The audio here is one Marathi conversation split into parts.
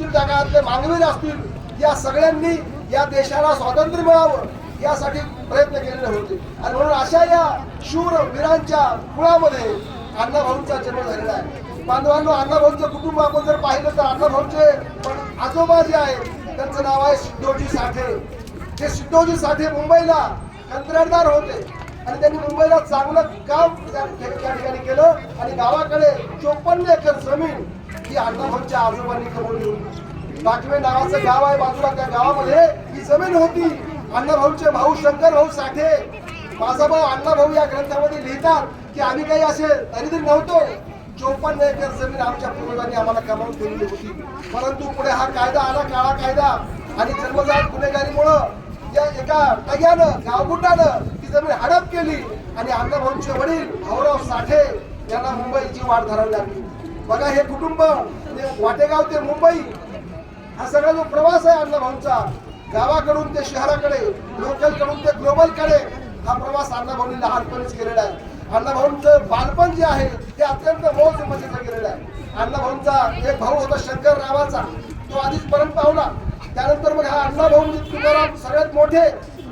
असतील, त्या काळातले मानवीर असतील, या सगळ्यांनी या देशाला स्वातंत्र्य मिळावं यासाठी प्रयत्न केलेले होते. आणि म्हणून अशा या शूर वीरांच्या कुळामध्ये अण्णाभाऊंचा जन्म झालेला आहे. बांधवांनो, अण्णाभाऊंचं कुटुंब आपण जर पाहिलं तर अण्णाभाऊंचे पण आजोबा जे आहे त्यांचं नाव आहे सिद्धोजी साठे. हे सिद्धोजी साठे मुंबईला कंत्राटदार होते आणि त्यांनी मुंबईला चांगलं काम त्या ठिकाणी केलं आणि गावाकडे 54 एकर जमीन ही अण्णाभाऊंच्या आजोबांनी कमवली होती. बाकवे नावाचं गाव आहे बाजूला, त्या गावामध्ये ही जमीन होती. अण्णाभाऊंचे भाऊ शंकर भाऊ साठे, माझा भाऊ अण्णाभाऊ या ग्रंथामध्ये लिहितात की आम्ही काही असे दरिद्र नव्हतो, 54 एकर जमीन आमच्या पूर्वजांनी आम्हाला कमावून ठेवली होती. परंतु पुढे हा कायदा आला, काळा कायदा, आणि जन्मजात गुन्हेगारीमुळं या एका टग्यानं गावगुंडानं ती जमीन हडप केली आणि अण्णाभाऊंचे वडील भाऊराव साठे यांना मुंबईची वाट धरावी लागली. बघा, हे कुटुंब वाटेगाव ते मुंबई हा सगळा जो प्रवास आहे अण्णाभाऊंचा, गावाकडून ते शहराकडे, लोकल कडून ते ग्लोबल कडे, हा प्रवास अण्णाभाऊंनी लहानपणीच केलेला आहे. अण्णाभाऊंचं बालपण जे आहे ते अत्यंत मौज मजेचं केलेलं आहे. अण्णाभाऊंचा एक भाऊ होता शंकर नावाचा, तो आधीच परत पावला. त्यानंतर मग हा अण्णाभाऊ तुकाराम सगळ्यात मोठे.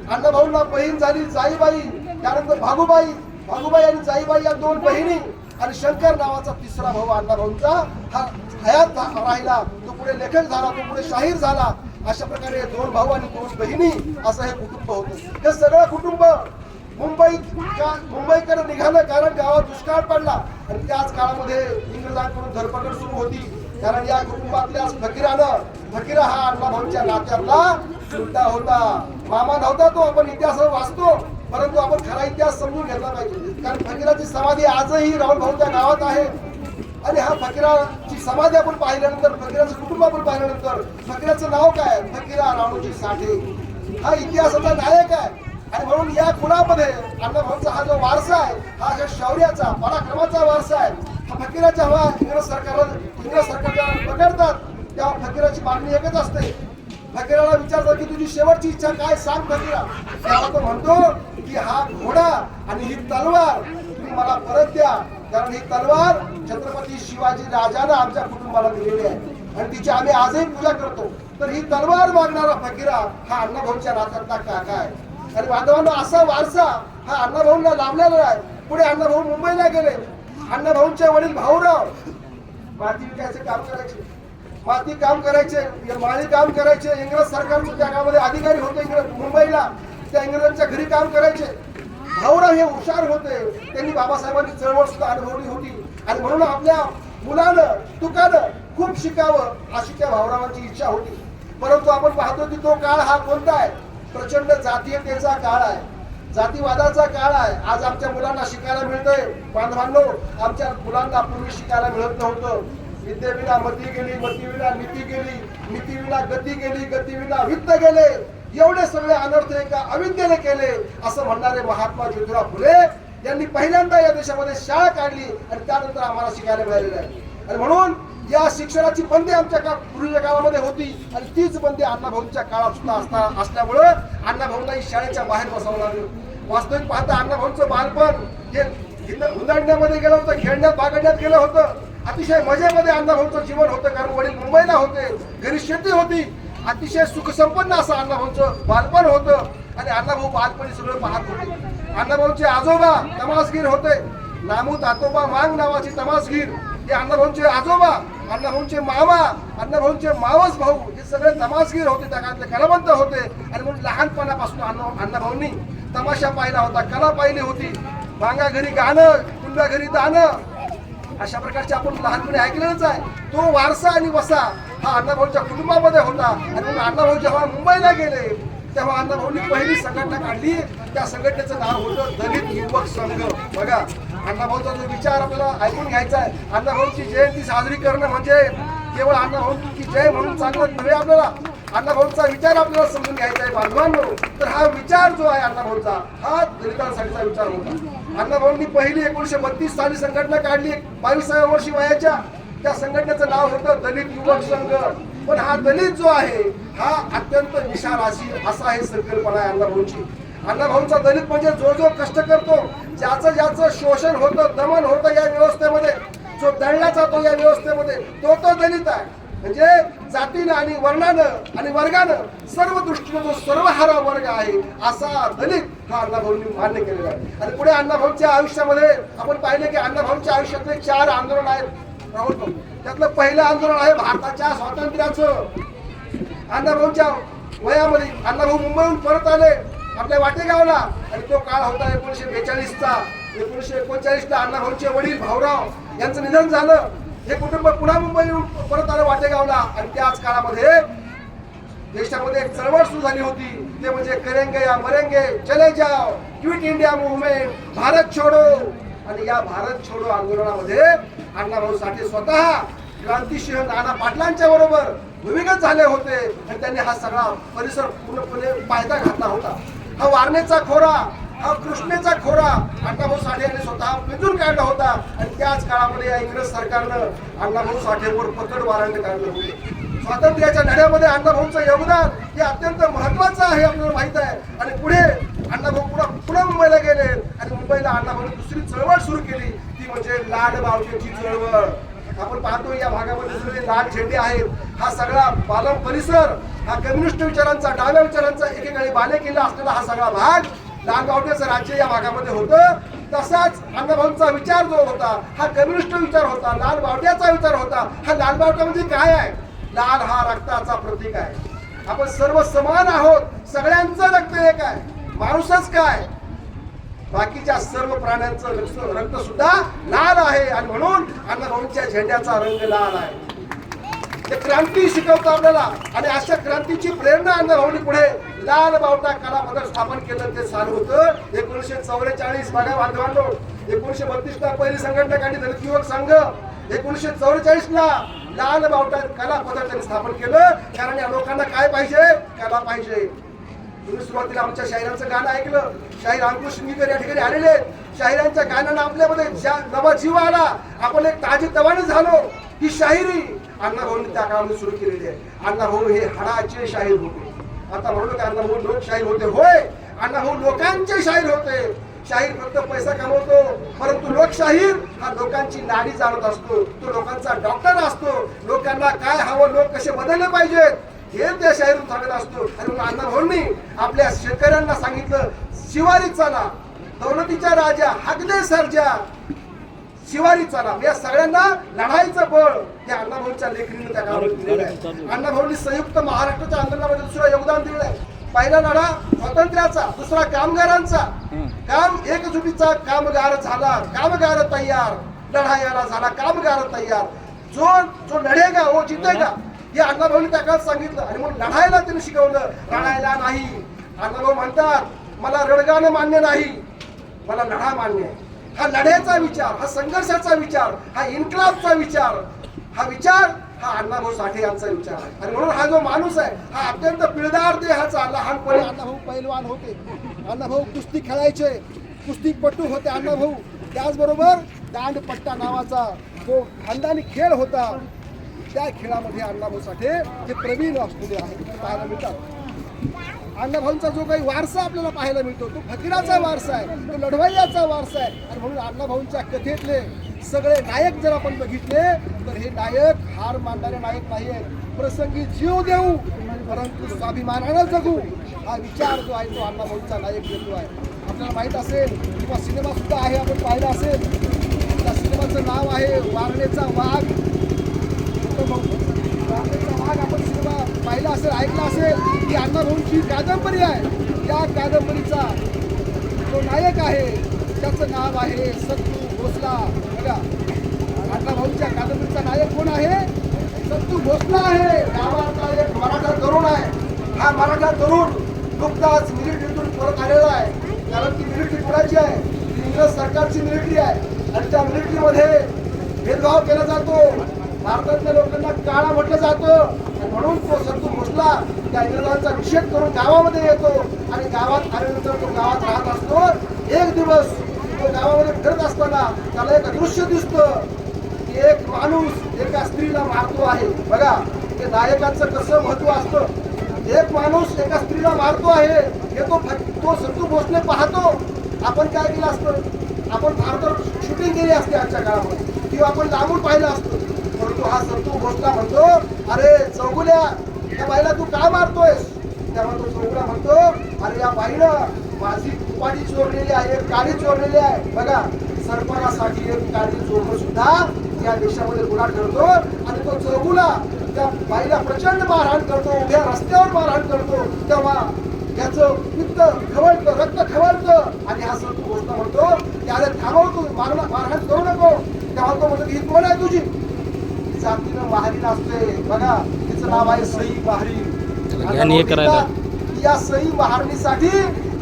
अण्णाभाऊंना बहीण झाली जाईबाई, त्यानंतर भागूबाई आणि जाईबाई या 2 बहिणी, आणि शंकर नावाचा 3रा भाऊ अण्णाभाऊंचा हा हयात राहिला. तो पुढे लेखक झाला, तो पुढे शाहीर झाला. अशा प्रकारे 2 भाऊ आणि 2 बहिणी असं हे कुटुंब होतं. हे सगळं कुटुंब मुंबईकडे निघालं कारण गावात दुष्काळ पडला आणि त्याच काळामध्ये इंग्रजांकडून धरपकड सुरू होती. कारण या कुटुंबातल्या फकीरा हा अण्णाभाऊंच्या नात्यातला चुलता होता. मामा नव्हता तो, आपण इतिहासावर वाचतो, परंतु आपण खरा इतिहास समजून घेतला पाहिजे. कारण फकीराची समाधी आजही राहुल भाऊंच्या गावात आहे. आणि हा फकीराची समाधी आपण पाहिल्यानंतर, फकीराचं कुटुंब आपण पाहिल्यानंतर, फकीराचं नाव काय? फकीरा राणोजी साठे. हा इतिहासाचा नायक आहे. आणि म्हणून या कुळामध्ये अण्णाभाऊंचा हा जो वारसा आहे, हा अशा शौर्याचा पराक्रमाचा वारसा आहे. हा फकीराच्या हवा इंग्रज सरकारला पकडतात तेव्हा फकीराची मागणी एकच असते. फकीराला विचारतात की तुझी शेवटची इच्छा काय, सांग फकीरा. तेव्हा तो म्हणतो की हा घोडा आणि ही तलवार तुम्ही मला परत द्या, कारण ही तलवार छत्रपती शिवाजी राजानं आमच्या कुटुंबाला दिलेली आहे आणि तिची आम्ही आजही पूजा करतो. तर ही तलवार मागणारा फकीरा हा अण्णाभाऊंच्या नात्यातला काका आहे. आणि बांधवांना असा वारसा हा अण्णाभाऊंना लाभलेला आहे. पुढे अण्णाभाऊ मुंबईला गेले. अण्णाभाऊंचे वडील भाऊराव माती विकायचे काम करायचे, माती काम करायचे, माळी काम करायचे. इंग्रज सरकारच्या जगामध्ये अधिकारी होते मुंबईला, त्या इंग्रजांच्या घरी काम करायचे. भाऊराव हे हुशार होते, त्यांनी बाबासाहेबांची चळवळ सुद्धा अनुभवली होती आणि म्हणून आपल्या मुलानं तुकानं खूप शिकावं अशी त्या भाऊरावांची इच्छा होती. परंतु आपण पाहतो की तो काळ हा कोणता आहे? प्रचंड जातीयतेचा काळ आहे, जातीवादाचा काळ आहे. आज आमच्या मुलांना शिकायला मिळतंय. बांधवांनो, आमच्या मुलांना पूर्वी शिकायला मिळत नव्हतं. विद्येविना मती गेली, मतीविना नीती गेली, नीतीविना गती गेली, गतीविना वित्त गेले. एवढे सगळे अनर्थ एका अविद्येने केले असं म्हणणारे महात्मा ज्योतिराव फुले यांनी पहिल्यांदा या देशामध्ये शाळा काढली आणि त्यानंतर आम्हाला शिकायला मिळालेलं आहे. आणि म्हणून या शिक्षणाची बंदी आमच्या पूर्वीच्या काळामध्ये होती आणि तीच बंदी अण्णाभाऊंच्या काळात सुद्धा असल्यामुळं अण्णाभाऊंनाही शाळेच्या बाहेर बसावं लागलं. वास्तविक पाहता अण्णाभाऊंचं बालपण हे हुंदाडण्यामध्ये गेलं होतं, खेळण्यात बागडण्यात गेलं होतं. अतिशय मजेमध्ये अण्णाभाऊंचं जीवन होतं, कारण वडील मुंबईला होते, घरी शेती होती. अतिशय सुखसंपन्न असं अण्णाभाऊंचं बालपण होतं आणि अण्णाभाऊ बालपणी सगळं पाहत होते. अण्णाभाऊंचे आजोबा तमासगीर होते. नामू तातोबा मांग नावाची तमासगीर हे अण्णाभाऊंचे आजोबा, अण्णाभाऊंचे मामा, अण्णाभाऊंचे मावस भाऊ हे सगळे तमासगीर होते, त्या काळातले कलावंत होते. आणि म्हणून लहानपणापासून अण्णाभाऊंनी तमाशा पाहिला होता, कला पाहिली होती. मांगा घरी गाणं, कुंडा घरी दाणं, अशा प्रकारचे आपण लहानपणी ऐकलेलंच आहे. तो वारसा आणि वसा हा अण्णाभाऊंच्या कुटुंबामध्ये होता. आणि म्हणून अण्णाभाऊ जेव्हा मुंबईला गेले तेव्हा अण्णाभाऊंनी पहिली संघटना काढली. त्या संघटनेचं नाव होतं दलित युवक संघ. बघा, अण्णाभाऊचा जो विचार आपल्याला ऐकून घ्यायचा आहे. अण्णाभाऊची जयंती साजरी करणं म्हणजे केवळ अण्णाभाऊची जय म्हणून सांगत नव्हे, आपल्याला अण्णाभाऊचा विचार आपल्याला समजून घ्यायचा आहे बांधवांनो. तर हा विचार जो आहे अण्णाभाऊचा, हा दलितांसाठीचा विचार होता. अण्णाभाऊंनी पहिली 1932 साली संघटना काढली, 22व्या वर्षी वयाच्या. त्या संघटनेचं नाव होतं दलित युवक संघ. पण हा दलित जो आहे हा अत्यंत विशाल असा हे संकल्पना आहे अण्णाभाऊंची. अण्णाभाऊंचा दलित म्हणजे जो कष्ट करतो, ज्याचं शोषण होतं, दमन होतं या व्यवस्थेमध्ये, जो दळला जातो या व्यवस्थेमध्ये, तो दलित आहे. म्हणजे जातीनं आणि वर्णानं आणि वर्गानं सर्व दृष्टीनं जो सर्वहारा वर्ग आहे असा दलित हा अण्णाभाऊंनी मान्य केलेला आहे. आणि पुढे अण्णाभाऊंच्या आयुष्यामध्ये आपण पाहिले की अण्णाभाऊंच्या आयुष्यातले 4 आंदोलन आहेत राहुल भाऊ. त्यातलं पहिलं आंदोलन आहे भारताच्या स्वातंत्र्याचं. अण्णाभाऊंच्या वयामध्ये अण्णाभाऊ मुंबईहून परत आले आपल्या वाटेगावला आणि तो काळ होता 1942चा. 1939ला अण्णाभाऊंचे वडील भाऊराव यांचं निधन झालं. हे कुटुंब पुन्हा मुंबईहून परत आलं वाटेगावला आणि त्याच काळामध्ये देशामध्ये एक चळवळ सुरू झाली होती. ते म्हणजे करेंगे या मरेंगे, चले जाओ, क्विट इंडिया मुवमेंट, भारत छोडो. आणि या भारत छोडो आंदोलनामध्ये अण्णाभाऊ साठे स्वतः क्रांतिसिंह नाना पाटलांच्या बरोबर भूमिगत झाले होते आणि त्यांनी हा सगळा परिसर पूर्णपणे पायदा घातला होता. हा वारणेचा खोरा, हा कृष्णेचा खोरा अण्णाभाऊ साठे यांनी स्वतः पिंजून काढला होता. आणि त्याच काळामध्ये या इंग्रज सरकारनं अण्णाभाऊ साठेवर पकड वॉरंट काढले होते. स्वातंत्र्याच्या लढ्यामध्ये अण्णाभाऊंचं योगदान हे अत्यंत महत्वाचं आहे आपल्याला माहित आहे. आणि पुढे अण्णाभाऊ पुन्हा मुंबईला गेले आणि मुंबईला अण्णाभाऊंनी दुसरी चळवळ सुरू केली, ती म्हणजे लाड बावटेची चळवळ. आपण पाहतो या भागामध्ये सगळे लाल झेंडे आहेत. हा सगळा पालम परिसर हा कम्युनिस्ट विचारांचा, डाव्या विचारांचा एकेकाळी बाले किल्ला असलेला हा सगळा भाग लाल बावटेचं राज्य या भागामध्ये होतं. तसाच अण्णाभाऊंचा विचार जो होता हा कम्युनिस्ट विचार होता, लाल बावट्याचा विचार होता. हा लाल बावटा म्हणजे काय आहे? लाल हा रक्ताचा प्रतीक आहे. आपण सर्व समान आहोत, सगळ्यांचं रक्त एक आहे. माणूसच काय, बाकीच्या सर्व प्राण्यांचं रक्त सुद्धा लाल आहे. आणि म्हणून अण्णाभाऊंच्या झेंड्याचा रंग लाल आहे. ते क्रांती शिकवतं आपल्याला. आणि अशा क्रांतीची प्रेरणा अण्णाभाऊंनी पुढे लाल बावटा कला पदक स्थापन केलं. ते साल होतं 1944. बघा बांधवांनो, 1932ला पहिली संघटना काढली दलित युवक संघ. 1944ला लाल बावटा कला पदक त्यांनी स्थापन केलं. कारण या लोकांना काय पाहिजे? कला पाहिजे. तुम्ही सुरुवातीला आमच्या शाहिरांचं गाणं ऐकलं. शाहीर अंकुश शिंगीकर या ठिकाणी आलेले. शाहिरांच्या गाण्यानं आपल्यामध्ये नवा जीव आला. आपण एक ताजेतवाने झालो. ही शाहिरी अण्णाभाऊंनी त्या काळामध्ये सुरू केलेली आहे. अण्णाभाऊ हे हाडाचे शाहीर होते. आता म्हणून का अण्णाभाऊ लोकशाहीर होते? होय, अण्णाभाऊ लोकांचे शाहीर होते. शाहीर फक्त पैसा कमवतो, परंतु लोकशाहीर हा लोकांची नाडी जाणत असतो. तो लोकांचा डॉक्टर असतो. लोकांना काय हवं, लोक कसे बदलले पाहिजेत हे त्या शाहीरून सांगत असतो. आणि म्हणून अण्णाभाऊंनी आपल्या शेतकऱ्यांना सांगितलं, शिवारी चला, दौलतीच्या राजा, हागदे सर्जा, शिवारी चला. या सगळ्यांना लढाईचं बळ हे अण्णाभाऊंच्या लेखणीने त्या काळामध्ये दिलेलं आहे. अण्णाभाऊंनी संयुक्त महाराष्ट्राच्या आंदोलनामध्ये दुसरं योगदान दिलंय. पहिला लढा स्वातंत्र्याचा, दुसरा कामगारांचा. काम एकजुटीचा कामगार झाला, कामगार तयार, लढाईला झाला कामगार तयार. जो लढेगा वो जितेगा हे अण्णाभाऊंनी त्या काळात सांगितलं. आणि म्हणून लढायला त्यांनी शिकवलं, लढायला नाही. अण्णाभाऊ म्हणतात, मला रडगाणं मान्य नाही, मला लढा मान्य आहे. हा लढ्याचा विचार, हा संघर्षाचा विचार, हा इन्कलाबचा विचार, हा विचार हा अण्णाभाऊ साठे यांचा विचार आहे. आणि म्हणून हा जो माणूस आहे हा अत्यंत पिळदार देहाचा. लहानपणी अण्णाभाऊ पैलवान होते. अण्णाभाऊ कुस्ती खेळायचे, कुस्तीपटू होते अण्णाभाऊ. त्याचबरोबर दांडपट्टा नावाचा जो खानदानी खेळ होता, त्या खेळामध्ये अण्णाभाऊ साठे हे प्रवीण असलेले आहे पाहायला मिळतात. अण्णाभाऊंचा जो काही वारसा आपल्याला पाहायला मिळतो तो फकीराचा वारसा आहे, तो लढवय्याचा वारसा आहे. आणि म्हणून अण्णाभाऊंच्या कथेतले सगळे नायक जर आपण बघितले तर हे नायक हार मानणारे नायक नाही आहेत. प्रसंगी जीव देऊ परंतु स्वाभिमानानं जगू हा विचार जो आहे तो अण्णाभाऊंचा नायक देतो आहे. आपल्याला माहीत असेल किंवा सिनेमा सुद्धा आहे, आपण पाहिला असेल. त्या सिनेमाचं नाव आहे वारणेचा वाघ. वारणेचा वाघ आपण सिनेमा पाहिला असेल, ऐकला असेल. ही अण्णाभाऊंची कादंबरी आहे. या कादंबरीचा जो नायक आहे त्याचं नाव आहे सत्तू भोसला. बघा, अण्णाभाऊंच्या कादंबरीचा नायक कोण आहे? सत्तू भोसला आहे. गावाचा एक मराठा तरुण आहे. हा मराठा तरुण नुकताच मिलिटरीतून परत आलेला आहे. कारण ती मिलिटरी कुणाची आहे? इंग्रज सरकारची मिलिटरी आहे. आणि त्या मिलिटरीमध्ये भेदभाव केला जातो. भारतातल्या लोकांना काळा म्हटलं जातं. म्हणून तो सत्तू भोसला त्या इंग्रजांचा निषेध करून गावामध्ये येतो. आणि गावात आल्यानंतर तो गावात राहत असतो. एक दिवस तो गावामध्ये फिरत असताना त्याला एक दृश्य दिसतं की एक माणूस एका स्त्रीला मारतो आहे. बघा, ते नायकाचं कसं महत्व असतं. एक माणूस एका स्त्रीला मारतो आहे हे तो सत्तू भोसले पाहतो. आपण काय केलं असतं? आपण भारतात शूटिंग केली असते आजच्या काळामध्ये, किंवा आपण लांबून पाहिलं असतं. परंतु हा संतू भोसला म्हणतो, अरे चौगुल्या त्या बाईला तू का मारतोयस? तेव्हा तो चौगुला म्हणतो, अरे या बाईनं माझी उपाधी चोरलेली आहे, काळी चोरलेली आहे. बघा, सरपणासाठी एक काळी चोरणं सुद्धा या देशामध्ये गुन्हा ठरतो. आणि तो चौगुला त्या बाईला प्रचंड मारहाण करतो, उभ्या रस्त्यावर मारहाण करतो. तेव्हा याचं पित्त खवळतं, रक्त खवळतं. आणि हा संतू भोसला म्हणतो, त्याला थांबवतो, मारहाण करू नको. तेव्हा तो म्हणतो, ही कोण आहे तुझी? जातीनं महारीला असते. बघा, तिचं नाव आहे सई महारी. या सई महारणीसाठी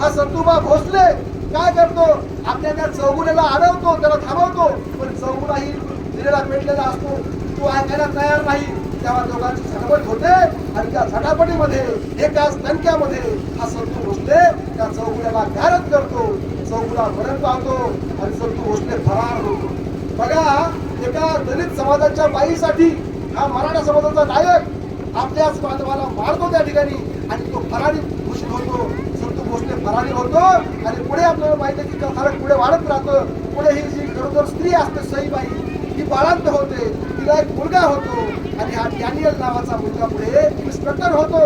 हा संतोबा भोसले काय करतो? आपल्या त्या चौगुल्याला अडवतो, त्याला थांबवतो. पण चौगुलाही दिलेला पेटलेला असतो, तो ऐकायला तयार नाही. तेव्हा दोघांची झटापट होते. आणि त्या झटापटीमध्ये एकाच दणक्यामध्ये हा संतू भोसले त्या चौगुल्याला गारद करतो. चौगुला मरण पावतो आणि संतू भोसले फरार होतो. बघा, एका दलित समाजाच्या बाईसाठी हा मराठा समाजाचा नायक आपल्याच बांधवाला मारतो त्या ठिकाणी आणि तो फरारी घोषित होतो. संतू भोसले फरारी होतो. आणि पुढे आपल्याला माहिती आहे की कथानक पुढे वाढत राहतं. पुढे ही जी खरोखर स्त्री असते सईबाई, ही बाळांत होते, तिला एक मुलगा होतो. आणि हा डॅनियल नावाचा मुलगा पुढे इन्स्पेक्टर होतो.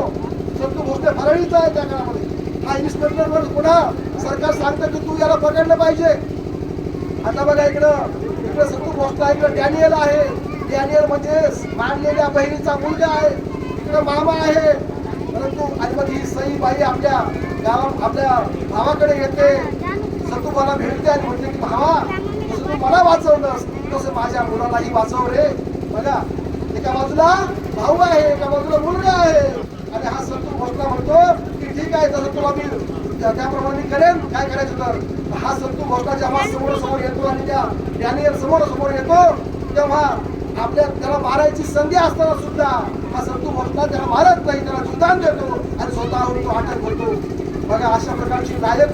संतू भोसले फरारीचा आहे त्या काळामध्ये. हा इन्स्पेक्टर वर पुन्हा सरकार सांगतं की तू याला पकडलं पाहिजे. आता बघा, इकडं संतू भोसला, इकडं डॅनियल आहे. डॅनियल म्हणजे मानलेल्या बहिणीचा मुलगा आहे, इकडं मामा आहे. परंतु आणि मग ही सई बाई आपल्या आपल्या भावाकडे येते, संतोबाला भेटते आणि म्हणते की भावा, जसं तू मला वाचवलंस तसं माझ्या मुलालाही वाचव रे. बघा, एका बाजूला भाऊ आहे, एका बाजूला मुलगा आहे. आणि हा संतू भोसला म्हणतो की ठीक आहे, तसं तुला मी त्याप्रमाणे करेन. काय करायचं तर हा संतू भोसला जेव्हा समोर येतो आणि त्या डॅनियल समोर येतो, तेव्हा आपल्या त्याला मारायची संधी असताना सुद्धा हा संतू भोसला त्याला मारत नाही, त्याला जुदान देतो आणि स्वतःहून तो अटक होतो. बघा, अशा प्रकारची नायक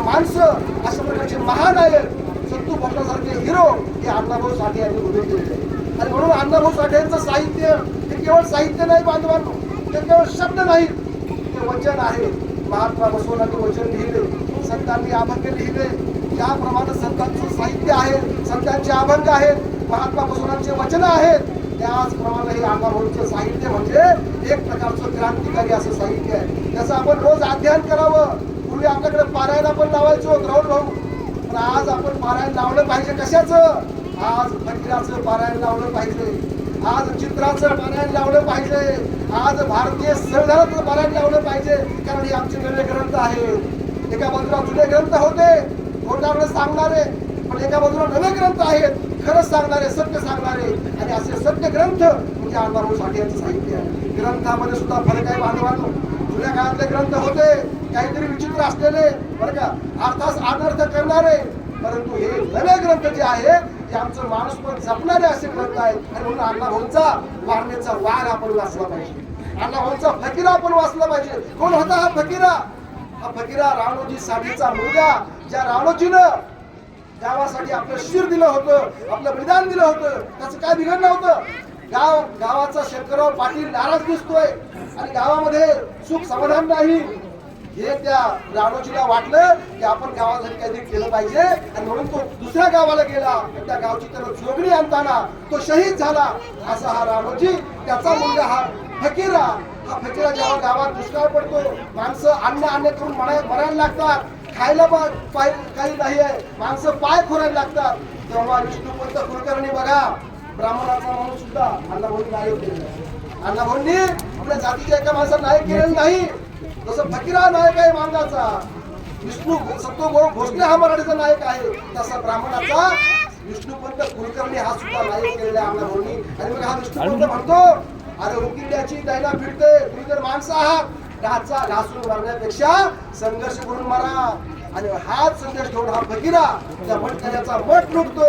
माणसं, अशा प्रकारचे महानायक संतू भोसल्यासारखे हिरो हे अण्णाभाऊ साठे यांनी घडवून दिलेले. आणि म्हणून अण्णाभाऊ साठे यांचं साहित्य हे केवळ साहित्य नाही बांधवांनो, ते केवळ शब्द नाही, ते वचन आहे. महात्मा बसवनांनी वचन लिहिले, संतांनी अभंग लिहिले. ज्याप्रमाणे संतांचं साहित्य आहे, संतांचे अभंग आहेत, महात्मा बसवनांचे वचन आहेत, त्याचप्रमाणे हे अण्णाभाऊंचं साहित्य म्हणजे एक प्रकारचं क्रांतिकारी असं साहित्य आहे. त्याचं आपण रोज अध्ययन करावं. पूर्वी आपल्याकडे पारायण आपण लावायचो ग्राउंड भाऊ, पण आज आपण पारायण लावलं पाहिजे. कशाचं? आज फकीराचं पारायण लावलं पाहिजे, आज चित्राचं पारायण लावलं पाहिजे, आज भारतीय संविधानाचं पारायण लावलं पाहिजे. कारण हे आमचे नवे ग्रंथ आहेत. एका बाजूला जुने ग्रंथ होते खोटारडं सांगणारे, पण एका बाजूला नवे ग्रंथ आहेत खरंच सांगणारे, सत्य सांगणारे. आणि असे सत्य ग्रंथ म्हणजे अण्णाभाऊ साठे यांचं साहित्य आहे. ग्रंथामध्ये सुद्धा फरक आहे बांधवांनो. जुन्या काळातले ग्रंथ होते काहीतरी विचित्र असलेले, बरं का, अर्थास अनर्थ करणारे. परंतु हे नवे ग्रंथ जे आहे ते आमचं माणूस पण जपणारे असे ग्रंथ आहेत. आणि म्हणून अण्णाभाऊंचा वारण्याचा वार आपण वाचला पाहिजे, अण्णाभाऊंचा फकीरा आपण वाचला पाहिजे. कोण होता हा फकीरा? हा फकीरा रावणोजी साठेचा मुलगा, ज्या रावणोजीनं गावासाठी आपलं शिर दिलं होतं, आपलं बलिदान दिलं होतं. त्याचं काय बिघडलं होतं? गावाचा शंकरराव पाटील नाराज दिसतोय आणि गावामध्ये सुख समाधान नाही. हे त्या रावणोजीला वाटलं की आपण गावासाठी काहीतरी केलं पाहिजे. आणि म्हणून तो दुसऱ्या गावाला गेला. त्या गावची त्याला जोगणी आणताना तो शहीद झाला. असा हा रावणोजी, त्याचा मुलगा हा फकीरा. हा फकीरा जेव्हा गावात दुष्काळ पडतो, माणसं अन्न करून मरायला लागतात, खायला काही नाही आहे, माणसं पाय खोरायला लागतात, तेव्हा विष्णुपंत कुलकर्णी बघा, ब्राह्मणाचा माणूस सुद्धा अण्णाभाऊंनी नायक केलेला. अण्णाभाऊंनी आपल्या जातीच्या एका माणसाला नायक केलेलं नाही. जसं फकीरा नायक आहे मानगाचा, संतू भोसले हा मराठीचा नायक आहे, तसा ब्राह्मणाचा विष्णुपंत कुलकर्णी हा सुद्धा नायक केलेला आहे अण्णाभाऊंनी. आणि मग हा विष्णुपंत म्हणतो, अरे उकिरड्याची दैना फिरते, तुम्ही जर माणसं आहात, घाचा घासून मारण्यापेक्षा संघर्ष करून मारा. आणि हाच संदेश घेऊन हा फकीरा त्या मठकऱ्याचा मठ लुटतो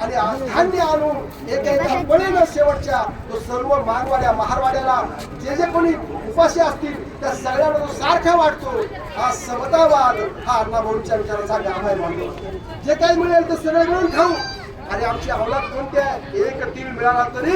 आणि धान्य आणून एका पळीनं शेवटच्या तो सर्व मारवाड्या महारवाड्याला जे कोणी उपाशी असतील त्या सगळ्यांना तो सारखा वाटतो. हा समतावाद हा अण्णाभाऊंच्या विचाराचा गाभा आहे. मानतो जे काही मिळेल ते सगळे मिळून खाऊ. आणि आमची अवलाद कोणती आहे? एक तीळ मिळाला तरी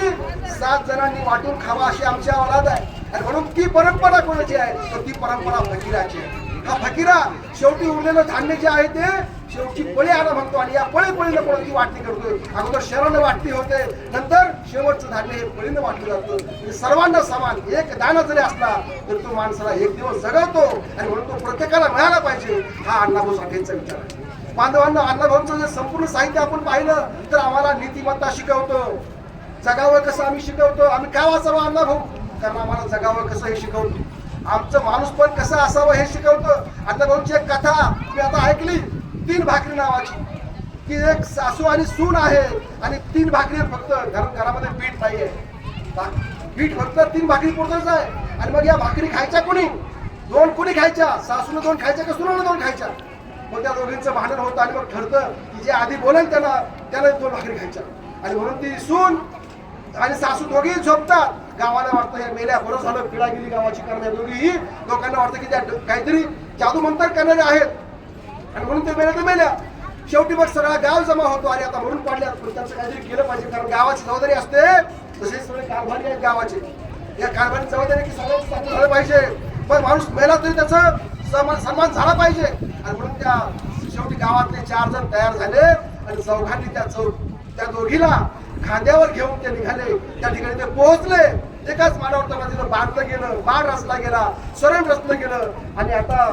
7 जणांनी वाटून खावा अशी आमची अवलाद आहे. आणि म्हणून ती परंपरा कोणाची आहे? तर ती परंपरा फकीराची आहे. हा फकीरा शेवटी उरलेलं धान्य जे आहे ते शेवटी बळी आणा म्हणतो आणि या बळीनं कोणाची वाटणी करतोय. अगोदर शरण वाटणी होते, नंतर शेवटचं धान्य हे बळीनं वाटलं जातं. म्हणजे सर्वांना समान एक दाना जरी असला तर तो माणसाला एक दिवस जगवतो आणि म्हणून तो प्रत्येकाला मिळाला पाहिजे. हा अण्णाभाऊ साठेंचा विचार आहे. बांधवांना अण्णाभाऊंचं जे संपूर्ण साहित्य आपण पाहिलं तर आम्हाला नीतिमत्ता शिकवतो, जगावं कसं आम्ही शिकवतो. आम्ही काय वाचावं अण्णाभाऊ, कारण आम्हाला जगावं कसं हे शिकवतो. आमचं माणूस पण कसं असावं हे शिकवतं. अण्णाभाऊंची एक कथा मी आता ऐकली, 3 भाकरी नावाची, की एक सासू आणि सून आहे आणि 3 भाकरी फक्त, घरामध्ये पीठ नाहीये, पीठ फक्त 3 भाकरी पुरतच आहे. आणि मग या भाकरी खायच्या कोणी? 2 कोणी खायच्या? सासूने 2 खायच्या का सुनाने 2 खायच्या? मग त्या दोघींचं भांडण होतं आणि मग ठरतं की जे आधी बोलेल त्याला 2 भाकरी खायच्या. आणि म्हणून ती सून आणि सासू दोघेही झोपतात. गावाला वाटतं हे मेल्या, बरं झालं पिढा गेली गावाची, कारण या दोघीही लोकांना वाटतं की त्या काहीतरी जादू मंत्र करणारे आहेत आणि म्हणून ते मेल्या. शेवटी मग सगळा गाव जमा होतो आणि आता म्हणून पडल्यात, पण त्यांचं काहीतरी केलं पाहिजे, कारण गावाची जबाबदारी असते. तसेच सगळे कारभारी आहेत गावाचे, या कारभारी जबाबदारी की सगळ्यांचं चांगलं झालं पाहिजे. पण माणूस मेला तरी त्याचं सन्मान झाला पाहिजे. आणि म्हणून त्या शेवटी गावातले 4 जण तयार झाले आणि चौघांनी त्या दोघीला खांद्यावर घेऊन ते निघाले. त्या ठिकाणी ते पोहोचले. एकाच मानावर त्यांना तिथं बांधलं गेलं, बाण रचला गेला, स्वरण रचलं गेलं. आणि आता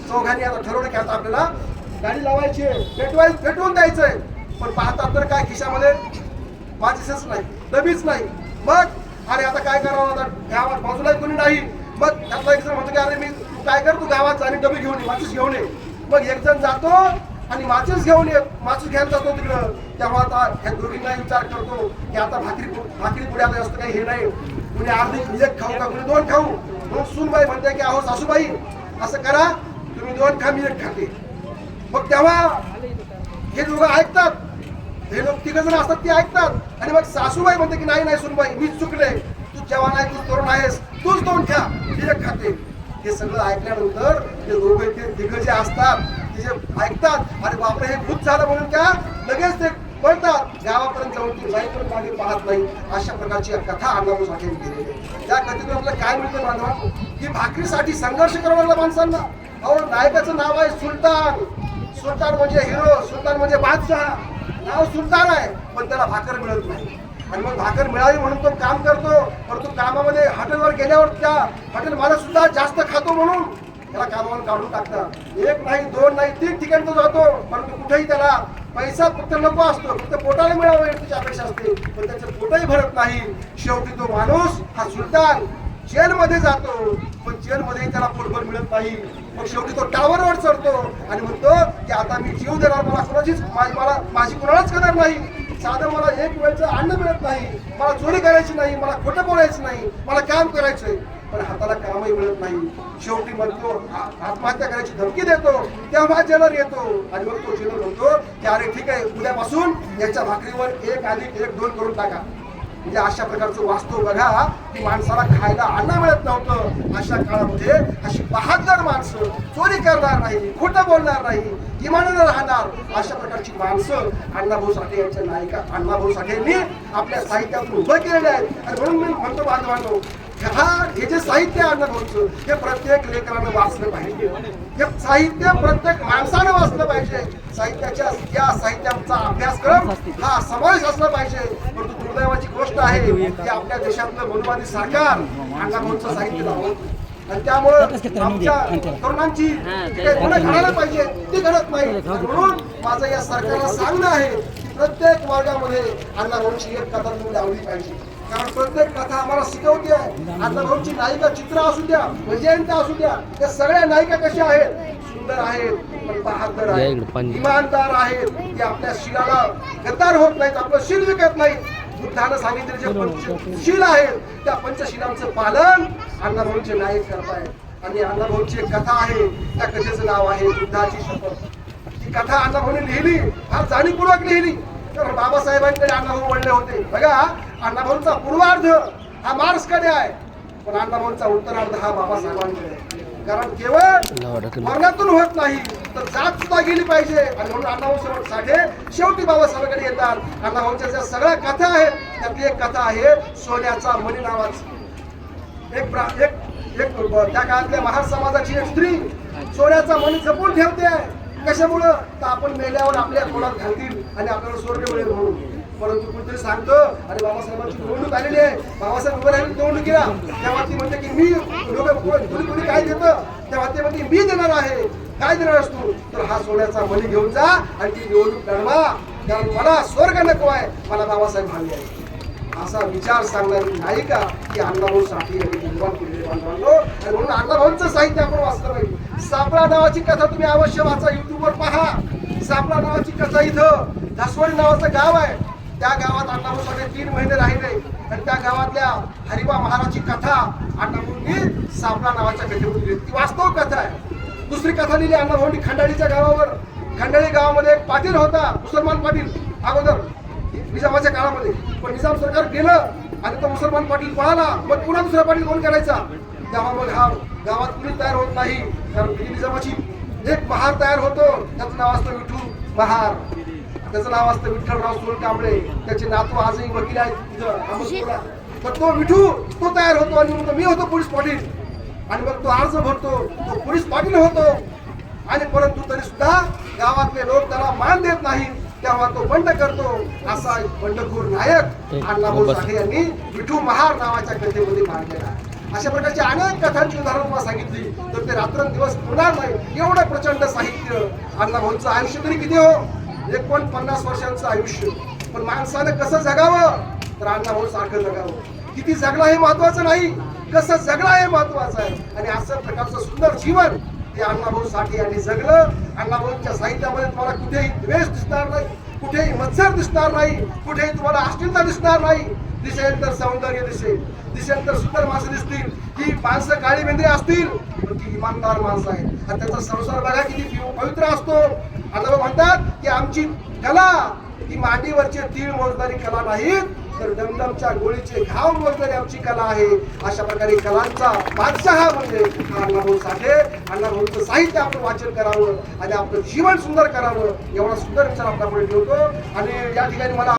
चौघांनी आता ठरवलं की आता आपल्याला गाडी लावायची, पेटवून द्यायचंय. पण पाहतात तर काय खिशामध्ये माचिसच नाही, डबीच नाही. मग अरे आता काय करावं, आता गावात बाजूला कोणी नाही. मग त्यातला एक जण म्हणतो की अरे मी तू काय कर, तू गावात जा आणि डबी घेऊन ये, माचीस घेऊन ये. मग एक जण जातो आणि माचीस घेऊन ये, माचीस घ्यायला जातो तिकडं. तेव्हा आता ह्या दोघींना विचार करतो की आता भाकरी पुढे आता जास्त काही हे नाही, कुणी अर्धी 1 खाऊ का कुणी 2 खाऊ. म्हणून सूनबाई म्हणते की अहो सासूबाई असं करा, तुम्ही 2 खा मी 1 खाते. मग तेव्हा हे दोघं ऐकतात, हे लोक 3 जण असतात ते ऐकतात. आणि मग सासूबाई म्हणते की नाही सूनबाई मीच चुकले, तू जवान आहे, तू तरुण आहेस, तूच 2 खा मी 1 खाते. हे सगळं ऐकल्यानंतर ते दोघे ते 3 जे असतात ते जे ऐकतात आणि बापरे हे भूत झालं म्हणून त्या लगेच ते पळतात. गावापर्यंत जाऊन ती बाई पण मागे पाहत नाही. अशा प्रकारची कथा अण्णाभाऊ साठेंनी केलेली आहे. या कथेतून आपल्याला काय मिळतं बांधवा, की भाकरीसाठी संघर्ष करावा लागला माणसांना. अहो नायकाचं नाव आहे सुलतान, सुलतान म्हणजे हिरो, सुलतान म्हणजे बादशाह, नाव सुलतान आहे, पण त्याला भाकर मिळत नाही. आणि मग भाकर मिळावी म्हणून तो काम करतो, परंतु कामामध्ये हॉटेलवर गेल्यावर त्या हॉटेल मालक सुद्धा जास्त खातो म्हणून त्याला कामावर काढून टाकतात. 1 नाही 2 नाही 3 ठिकाणी तो जातो, परंतु कुठेही त्याला पैसा फक्त नको असतो, फक्त पोटाला मिळावं याची अपेक्षा असते, पण त्याचं पोटही भरत नाही. शेवटी तो माणूस हा सुलतान जेलमध्ये जातो, पण जेलमध्ये त्याला पोटभर मिळत नाही. मग शेवटी तो टावरवर चढतो आणि म्हणतो की आता मी जीव देणार, माझी कोणालाच कदर नाही, साधं मला 1 वेळचं अन्न मिळत नाही, मला चोरी करायची नाही, मला खोटं बोलायचं नाही, मला काम करायचंय, पण हाताला कामही मिळत नाही. शेवटी मग तो आत्महत्या करायची धमकी देतो. तेव्हा जेलर येतो आणि मग तो जेलर म्हणतो की अरे ठीक आहे, उद्यापासून याच्या भाकरीवर 1 अधिक 1 2 करून टाका. म्हणजे अशा प्रकारचं वास्तव बघा की माणसाला खायला अन्न मिळत नव्हतं. अशा काळामध्ये अशी बहादर माणसं, चोरी करणार नाही, खोटं बोलणार नाही, इमानानं राहणार, अशा प्रकारची माणसं अण्णाभाऊ साठे यांच्या नायिका अण्णाभाऊ साठेंनी आपल्या साहित्यातून उभं केलेले आहेत. आणि म्हणून मी म्हणतो बांधवांनो, हे जे साहित्य अण्णाभाऊंचं हे प्रत्येक लेकरानं वाचलं पाहिजे. हे साहित्य प्रत्येक माणसानं वाचलं पाहिजे. या साहित्याचा अभ्यासक्रम हा समावेश असला पाहिजे. परंतु दुर्दैवाची गोष्ट आहे की आपल्या देशातलं मनुवादी सरकार अण्णाभाऊंचं साहित्य लावत आणि त्यामुळं आमच्या तरुणांची गुन्हे घडायला पाहिजे ती घडत नाही. म्हणून माझं या सरकारला सांगणं आहे की प्रत्येक वर्गामध्ये अण्णाभाऊंची एक कथा तुम्ही लावली पाहिजे. कारण प्रत्येक कथा आम्हाला शिकवते आहे. अण्णाभाऊंची नायिका चित्र असू द्या, वैजयंती असू द्या, त्या सगळ्या नायिका कशा आहेत, सुंदर आहेत, पण बहादर आहेत, इमानदार आहेत, ते आपल्या शिलाला गद्दार होत नाहीत, आपलं शील विकत नाहीत. बुद्धानं सांगितले जे पंचशील आहेत त्या पंचशिलांचं पालन अण्णाभाऊंचे नायक करतायत. आणि अण्णाभाऊंची एक कथा आहे, त्या कथेचं नाव आहे बुद्धाची शपथ. ही कथा अण्णाभाऊने लिहिली, फार जाणीवपूर्वक लिहिली. तर बाबासाहेबांकडे अण्णाभाऊ वळले होते. बघा, अण्णाभाऊंचा पूर्वार्ध हा मार्क्सकडे आहे, पण अण्णाभाऊंचा उत्तरार्ध हा बाबासाहेबांकडे आहे. कारण केवळ मरणातून होत नाही तर जात सुद्धा गेली पाहिजे. आणि म्हणून अण्णाभाऊ साठे शेवटी बाबासाहेबांकडे येतात. अण्णाभाऊंच्या ज्या सगळ्या कथा आहेत त्यातली एक कथा आहे सोन्याचा मणी नावाची. एक त्या काळातल्या महार समाजाची एक स्त्री सोन्याचा मणी जपून ठेवते कशामुळं तर आपण मेल्यावर आपल्या कोणात घालतील आणि आपल्याला स्वर्ग मिळेल म्हणून. परंतु कुठेतरी सांगतो अरे बाबासाहेबांची निवडणूक आलेली आहे, बाबासाहेब उभं राहिले निवडणुकीला, तेव्हा ती म्हणते की मी कोणी काय देतं, तेव्हा ते म्हणते मी देणार आहे. काय देणार असतो तर हा सोन्याचा मणी घेऊन जा आणि ती निवडणूक लढवा, कारण मला स्वर्ग नको आहे, मला बाबासाहेब हवे आहे. असा विचार सांगणारी नाही का की अण्णाभाऊ साठे यांनी निर्माण केलेले बांधवांनो. आणि म्हणून अण्णाभाऊंचं साहित्य आपण वाचलं पाहिजे. सापळा नावाची कथा तुम्ही अवश्य वाचा, युट्यूबवर पहा. सापळा नावाची कथा इथं धासवडी नावाचं गाव आहे, त्या गावात अण्णाभाऊ साठे 3 महिने राहिले आणि त्या गावातल्या हरिबा महाराजची कथा अण्णाभाऊंनी सापळा नावाच्या कथेमध्ये लिहिली. ती वास्तव कथा आहे. दुसरी कथा लिहिली अण्णाभाऊंनी खंडाळीच्या गावावर. खंडाळी गावामध्ये एक पाटील होता, मुसलमान पाटील, अगोदर निजामाच्या काळामध्ये. पण निजाम सरकार गेलं आणि तो मुसलमान पाटील पळाला, मग पुन्हा दुसरा पाटील कोण करायचा. तेव्हा मग हा गावात कुणी तयार होत नाही, कारण निजामाची एक महार तयार होतो, त्याचं नाव असतं विठू महार, त्याचं नाव असतं विठ्ठलराव सोनकांबळे, त्याचे नातू आजही वकील आहेत अहमदपूरला. तर तो विठू तो तयार होतो आणि म्हणतो मी होतो पोलीस पाटील, आणि मग तो अर्ज भरतो, तो पोलीस पाटील होतो. आणि परंतु तरी सुद्धा गावातले लोक त्याला मान देत नाहीत, तेव्हा तो बंड करतो. असा एक बंडखोर नायक अण्णाभाऊ साठे यांनी विठू महार नावाच्या कथेमध्ये मांडलेला आहे. अशा प्रकारची अनेक कथांची उदाहरणं तुम्हाला सांगितली तर ते रात्रंदिवस होणार नाही, एवढं प्रचंड साहित्य. अण्णाभाऊंचं आयुष्य तरी किती हो, 49 वर्षांचं आयुष्य. पण माणसानं कसं जगावं तर अण्णाभाऊ सारखं जगावं. किती जगला हे महत्वाचं नाही, कसं जगला हे महत्वाचं आहे. आणि असं प्रकारचं सुंदर जीवन ते अण्णाभाऊ साठे यांनी जगलं. अण्णाभाऊंच्या साहित्यामध्ये तुम्हाला कुठेही द्वेष दिसणार नाही, कुठेही मत्सर दिसणार नाही, कुठेही तुम्हाला अश्लीलता दिसणार नाही. दिसेल तर सौंदर्य दिसेल, दिसेल तर सुंदर माणसं दिसतील. ही माणसं काळी बेंद्रे असतील पण ती इमानदार माणसं आहेत आणि त्याचा संसार बघा किती पवित्र असतो. अण्णाभाऊ म्हणतात की आमची कला ती मांडीवरचे तीळ मोजणारी कला नाहीत, तर डमडमच्या गोळीचे घाव मोजणारी आमची कला आहे. अशा प्रकारे कलांचा बादशाह म्हणजे अण्णाभाऊ साठे. अण्णाभाऊंचं साहित्य आपण वाचन करावं आणि आपलं जीवन सुंदर करावं, एवढा सुंदर विचार आपल्यापुढे ठेवतो. आणि या ठिकाणी मला